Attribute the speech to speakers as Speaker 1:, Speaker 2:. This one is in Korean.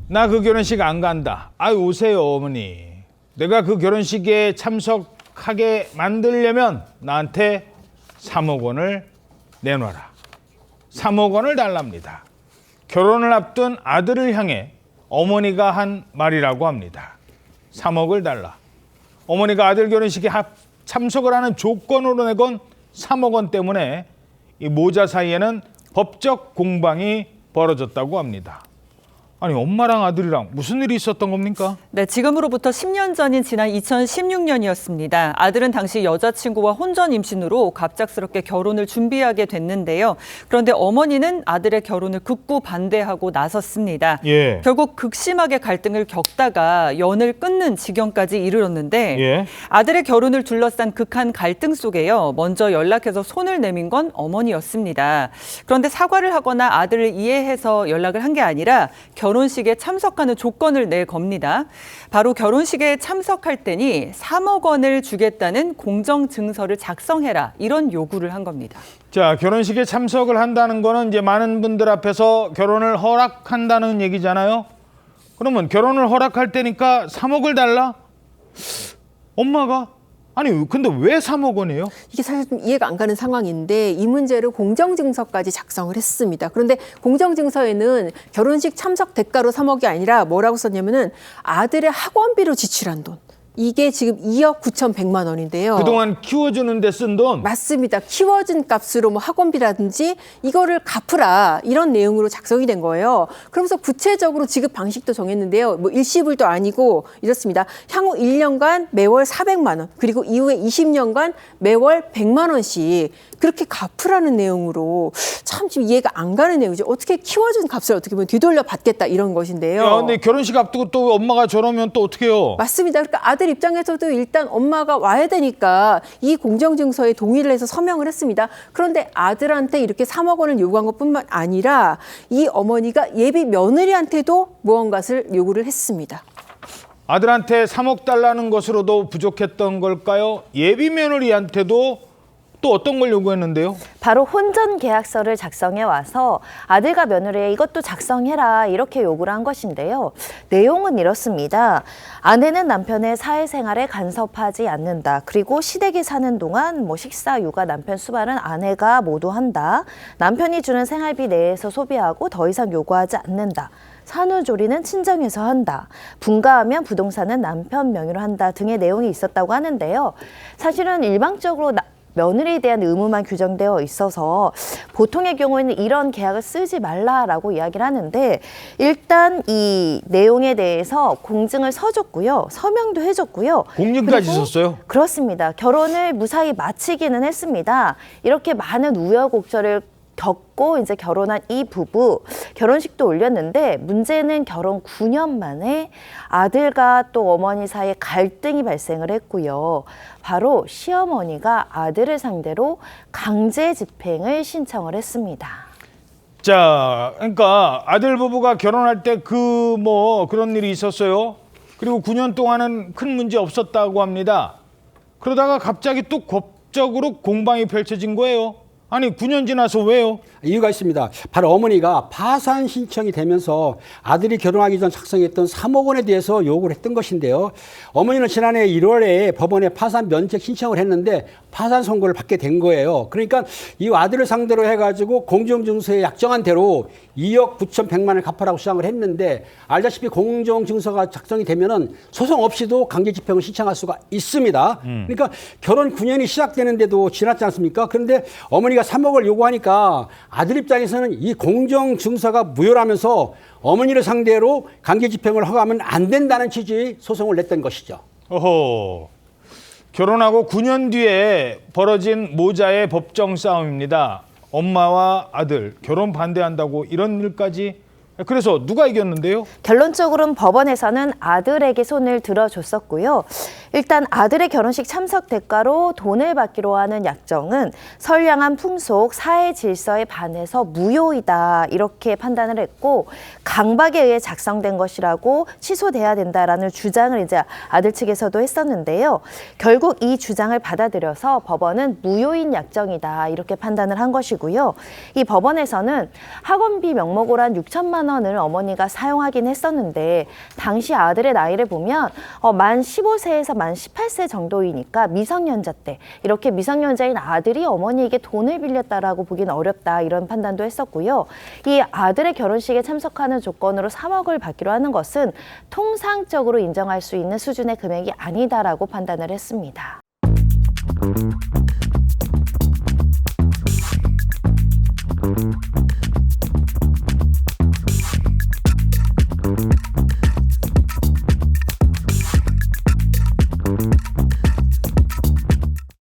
Speaker 1: 나 그 결혼식 안 간다. 아유, 오세요, 어머니. 내가 그 결혼식에 참석하게 만들려면 나한테 3억 원을 내놔라. 3억 원을 달랍니다. 결혼을 앞둔 아들을 향해 어머니가 한 말이라고 합니다. 3억을 달라. 어머니가 아들 결혼식에 참석을 하는 조건으로 내건 3억 원 때문에 이 모자 사이에는 법적 공방이 벌어졌다고 합니다. 아니, 엄마랑 아들이랑 무슨 일이 있었던 겁니까?
Speaker 2: 네, 지금으로부터 10년 전인 지난 2016년이었습니다. 아들은 당시 여자친구와 혼전 임신으로 갑작스럽게 결혼을 준비하게 됐는데요. 그런데 어머니는 아들의 결혼을 극구 반대하고 나섰습니다.
Speaker 1: 예.
Speaker 2: 결국 극심하게 갈등을 겪다가 연을 끊는 지경까지 이르렀는데
Speaker 1: 예.
Speaker 2: 아들의 결혼을 둘러싼 극한 갈등 속에요. 먼저 연락해서 손을 내민 건 어머니였습니다. 그런데 사과를 하거나 아들을 이해해서 연락을 한 게 아니라 결혼식에 참석하는 조건을 내 겁니다. 바로 결혼식에 참석할 때니 3억 원을 주겠다는 공정증서를 작성해라, 이런 요구를 한 겁니다.
Speaker 1: 자, 결혼식에 참석을 한다는 거는 이제 많은 분들 앞에서 결혼을 허락한다는 얘기잖아요. 그러면 결혼을 허락할 때니까 3억을 달라? 엄마가? 아니, 근데 왜 3억 원이에요?
Speaker 3: 이게 사실 좀 이해가 안 가는 상황인데 이 문제를 공정증서까지 작성을 했습니다. 그런데 공정증서에는 결혼식 참석 대가로 3억이 아니라 뭐라고 썼냐면은 아들의 학원비로 지출한 돈. 이게 지금 2억 9,100만 원인데요.
Speaker 1: 그동안 키워주는 데 쓴 돈?
Speaker 3: 맞습니다. 키워준 값으로 뭐 학원비라든지 이거를 갚으라, 이런 내용으로 작성이 된 거예요. 그러면서 구체적으로 지급 방식도 정했는데요. 뭐 일시불도 아니고 이렇습니다. 향후 1년간 매월 400만 원, 그리고 이후에 20년간 매월 100만 원씩 그렇게 갚으라는 내용으로, 참 지금 이해가 안 가는 내용이죠. 어떻게 키워준 값을 어떻게 보면 뒤돌려 받겠다, 이런 것인데요.
Speaker 1: 야, 근데 결혼식 앞두고 또 엄마가 저러면 또 어떻게 해요?
Speaker 3: 맞습니다. 그러니까 아들 입장에서도 일단 엄마가 와야 되니까 이 공정증서에 동의를 해서 서명을 했습니다. 그런데 아들한테 이렇게 3억 원을 요구한 것뿐만 아니라 이 어머니가 예비 며느리한테도 무언가를 요구를 했습니다.
Speaker 1: 아들한테 3억 달라는 것으로도 부족했던 걸까요? 예비 며느리한테도 또 어떤 걸 요구했는데요?
Speaker 4: 바로 혼전 계약서를 작성해 와서 아들과 며느리에 이것도 작성해라, 이렇게 요구를 한 것인데요. 내용은 이렇습니다. 아내는 남편의 사회생활에 간섭하지 않는다. 그리고 시댁에 사는 동안 식사, 육아, 남편 수발은 아내가 모두 한다. 남편이 주는 생활비 내에서 소비하고 더 이상 요구하지 않는다. 산후조리는 친정에서 한다. 분가하면 부동산은 남편 명의로 한다 등의 내용이 있었다고 하는데요. 사실은 일방적으로 며느리에 대한 의무만 규정되어 있어서 보통의 경우에는 이런 계약을 쓰지 말라라고 이야기를 하는데, 일단 이 내용에 대해서 공증을 서줬고요. 서명도 해줬고요.
Speaker 1: 공증까지 썼어요?
Speaker 4: 그렇습니다. 결혼을 무사히 마치기는 했습니다. 이렇게 많은 우여곡절을 겪고 이제 결혼한 이 부부, 결혼식도 올렸는데 문제는 결혼 9년 만에 아들과 또 어머니 사이에 갈등이 발생을 했고요. 바로 시어머니가 아들을 상대로 강제 집행을 신청을 했습니다.
Speaker 1: 자, 그러니까 아들 부부가 결혼할 때 그런 일이 있었어요. 그리고 9년 동안은 큰 문제 없었다고 합니다. 그러다가 갑자기 또 법적으로 공방이 펼쳐진 거예요. 아니, 9년 지나서 왜요?
Speaker 5: 이유가 있습니다. 바로 어머니가 파산 신청이 되면서 아들이 결혼하기 전 작성했던 3억 원에 대해서 요구를 했던 것인데요. 어머니는 지난해 1월에 법원에 파산 면책 신청을 했는데 파산 선고를 받게 된 거예요. 그러니까 이 아들을 상대로 해가지고 공정증서에 약정한 대로 2억 9,100만 원을 갚으라고 주장을 했는데, 알다시피 공정증서가 작성이 되면은 소송 없이도 강제집행을 신청할 수가 있습니다. 그러니까 결혼 9년이 시작되는데도 지났지 않습니까? 그런데 어머니가 3억을 요구하니까 아들 입장에서는 이 공정증서가 무효라면서 어머니를 상대로 강제집행을 허가하면 안 된다는 취지의 소송을 냈던 것이죠.
Speaker 1: 어허, 결혼하고 9년 뒤에 벌어진 모자의 법정 싸움입니다. 엄마와 아들 결혼 반대한다고 이런 일까지. 그래서 누가 이겼는데요?
Speaker 4: 결론적으로는 법원에서는 아들에게 손을 들어줬었고요. 일단 아들의 결혼식 참석 대가로 돈을 받기로 하는 약정은 선량한 풍속, 사회 질서에 반해서 무효이다 이렇게 판단을 했고 강박에 의해 작성된 것이라고 취소돼야 된다라는 주장을 이제 아들 측에서도 했었는데요. 결국 이 주장을 받아들여서 법원은 무효인 약정이다 이렇게 판단을 한 것이고요. 이 법원에서는 학원비 명목으로 한 6천만 원을 어머니가 사용하긴 했었는데 당시 아들의 나이를 보면 만 15세에서 만 18세 정도이니까 미성년자 때 이렇게 미성년자인 아들이 어머니에게 돈을 빌렸다라고 보기는 어렵다 이런 판단도 했었고요. 이 아들의 결혼식에 참석하는 조건으로 3억을 받기로 하는 것은 통상적으로 인정할 수 있는 수준의 금액이 아니다라고 판단을 했습니다.